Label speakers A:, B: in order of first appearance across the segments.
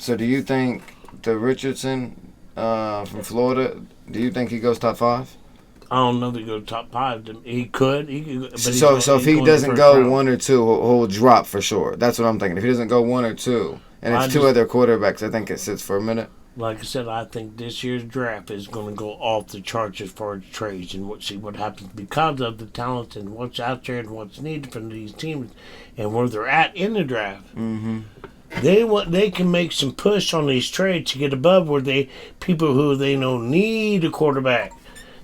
A: So do you think the Richardson from Florida, do you think he goes top 5?
B: I don't know if he goes top 5. He could. But
A: So if he doesn't go 1 or 2, he'll drop for sure. That's what I'm thinking. If he doesn't go 1 or 2, and it's two other quarterbacks, I think it sits for a minute.
B: Like I said, I think this year's draft is going to go off the charts as far as trades and see what happens because of the talent and what's out there and what's needed from these teams and where they're at in the draft.
A: Mm-hmm.
B: They can make some push on these trades to get above where people who they know need a quarterback,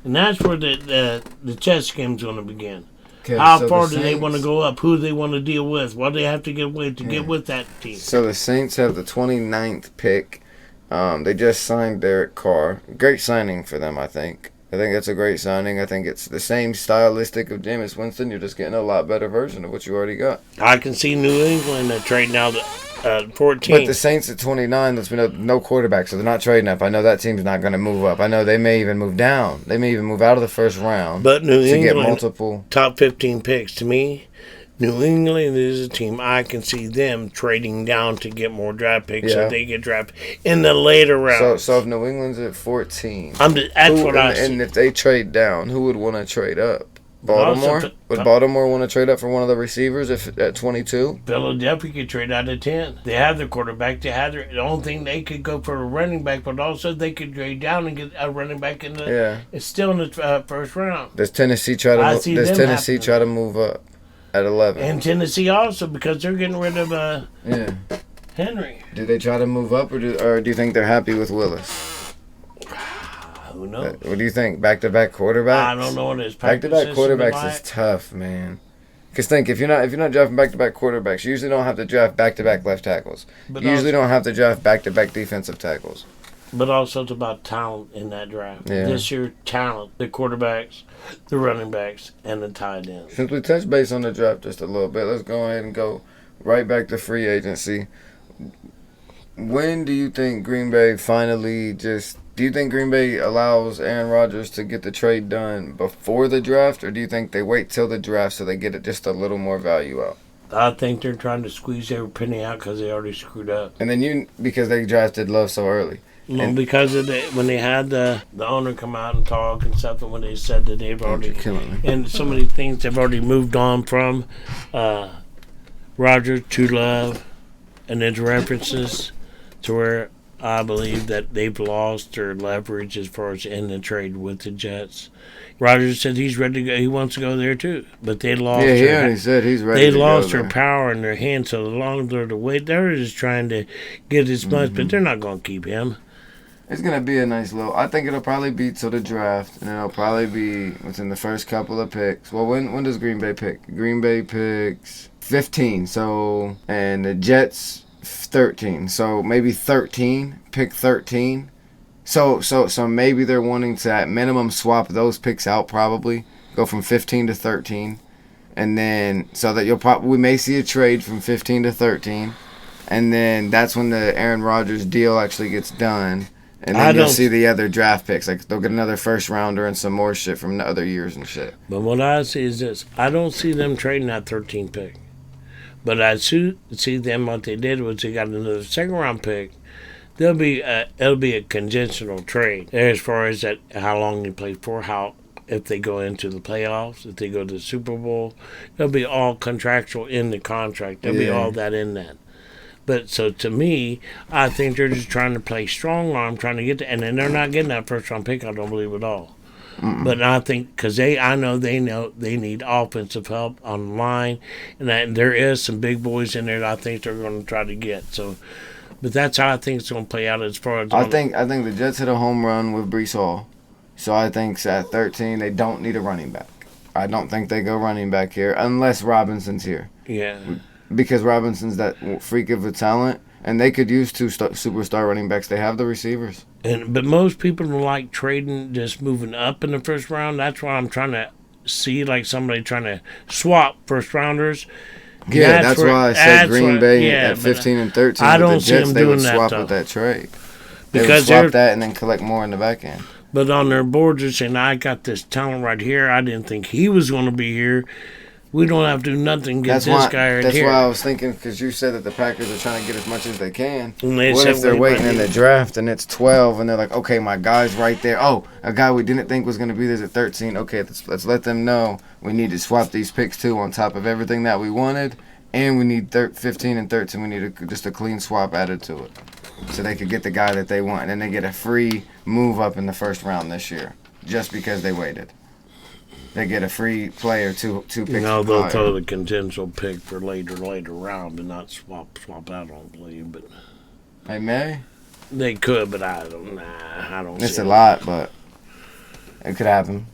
B: and that's where the chess game's going to begin. Okay, How far do they want to go up? Who do they want to deal with? What do they have to get with to get with that team?
A: So the Saints have the 29th pick. They just signed Derek Carr. Great signing for them, I think. I think that's a great signing. I think it's the same stylistic of Jameis Winston. You're just getting a lot better version of what you already got.
B: I can see New England trading out 14.
A: But the Saints at 29, there's been no quarterback, so they're not trading up. I know that team's not going to move up. I know they may even move down. They may even move out of the first round.
B: But New England,
A: get multiple
B: top 15 picks. To me, New England is a team I can see them trading down to get more draft picks so they get drafted in the later rounds.
A: So if New England's at 14,
B: and
A: if they trade down, who would want to trade up? Baltimore? Would Baltimore want to trade up for one of the receivers if at 22?
B: Philadelphia could trade out at 10. They have their quarterback. The only thing they could go for a running back, but also they could trade down and get a running back in the.
A: Yeah.
B: It's still in the first round.
A: Does Tennessee try to move up at 11?
B: And Tennessee also, because they're getting rid of Henry.
A: Do they try to move up, or do you think they're happy with Willis?
B: Who knows?
A: What do you think? Back-to-back quarterbacks?
B: I don't know what his
A: back-to-back quarterbacks is tough, man. Because think, if you're not drafting back-to-back quarterbacks, you usually don't have to draft back-to-back left tackles. You usually don't have to draft back-to-back defensive tackles.
B: But also it's about talent in that draft.
A: Yeah.
B: This year, talent, the quarterbacks, the running backs, and the tight ends.
A: Since we touched base on the draft just a little bit, let's go ahead and go right back to free agency. When do you think Green Bay do you think Green Bay allows Aaron Rodgers to get the trade done before the draft, or do you think they wait till the draft so they get it just a little more value out?
B: I think they're trying to squeeze every penny out because they already screwed up.
A: And then because they drafted Love so early.
B: No, because of when they had the owner come out and talk and stuff, and when they said that they've already and so many things they've already moved on from Rodgers to Love, and there's references to where I believe that they've lost their leverage as far as in the trade with the Jets. Rodgers said he's ready to go. He wants to go there too, but they lost.
A: Yeah, he already said he's ready.
B: They lost their power in their hands, so the longer the wait, they're just trying to get as much, but they're not going to keep him.
A: It's going to be a nice little. I think it'll probably be till the draft, and it'll probably be within the first couple of picks. Well, when does Green Bay pick? Green Bay picks 15. So, and the Jets 13. So maybe 13. Pick 13. So maybe they're wanting to at minimum swap those picks out. Probably go from 15 to 13, and then so that we may see a trade from 15 to 13, and then that's when the Aaron Rodgers deal actually gets done. And then you'll see the other draft picks. Like, they'll get another first rounder and some more shit from the other years and shit.
B: But what I see is this. I don't see them trading that 13th pick. But I see them, what they did was they got another second-round pick. It'll be a conventional trade as far as that how long they play for, if they go into the playoffs, if they go to the Super Bowl. It'll be all contractual in the contract. There'll be all that in that. But so to me, I think they're just trying to play strong arm, trying to get and then they're not getting that first round pick. I don't believe at all. Mm-mm. But I think because I know they need offensive help on the line, and there is some big boys in there that I think they're going to try to get. So, but that's how I think it's going to play out as far as
A: I think the Jets hit a home run with Breece Hall, so I think at 13 they don't need a running back. I don't think they go running back here unless Robinson's here.
B: Yeah.
A: Because Robinson's that freak of a talent, and they could use two superstar running backs. They have the receivers.
B: But most people don't like trading, just moving up in the first round. That's why I'm trying to see like somebody trying to swap first rounders.
A: Yeah, that's why I said Green Bay at 15 and 13.
B: I don't see them doing that.
A: They would swap with that trade. They would swap that and then collect more in the back end.
B: But on their boards, they're saying, I got this talent right here. I didn't think he was going to be here. We don't have to do nothing. Get
A: That's
B: this
A: why.
B: guy right
A: That's
B: here.
A: why I was thinking, because you said that the Packers are trying to get as much as they can.
B: And they
A: What
B: said
A: if they're
B: we
A: waiting
B: might
A: in the
B: need-
A: draft and it's 12 and they're like, okay, my guy's right there. Oh, a guy we didn't think was going to be there at 13. Okay, let's let them know we need to swap these picks too on top of everything that we wanted. And we need 15 and 13. We need just a clean swap added to it. So they could get the guy that they want. And then they get a free move up in the first round this year just because they waited. They get a free player two picks.
B: No, they'll
A: higher.
B: throw the contingent pick for later round, but not swap out. I don't believe, but
A: They may.
B: they could. But I don't. Nah, I don't.
A: It's
B: see
A: a
B: it.
A: lot, but it could happen.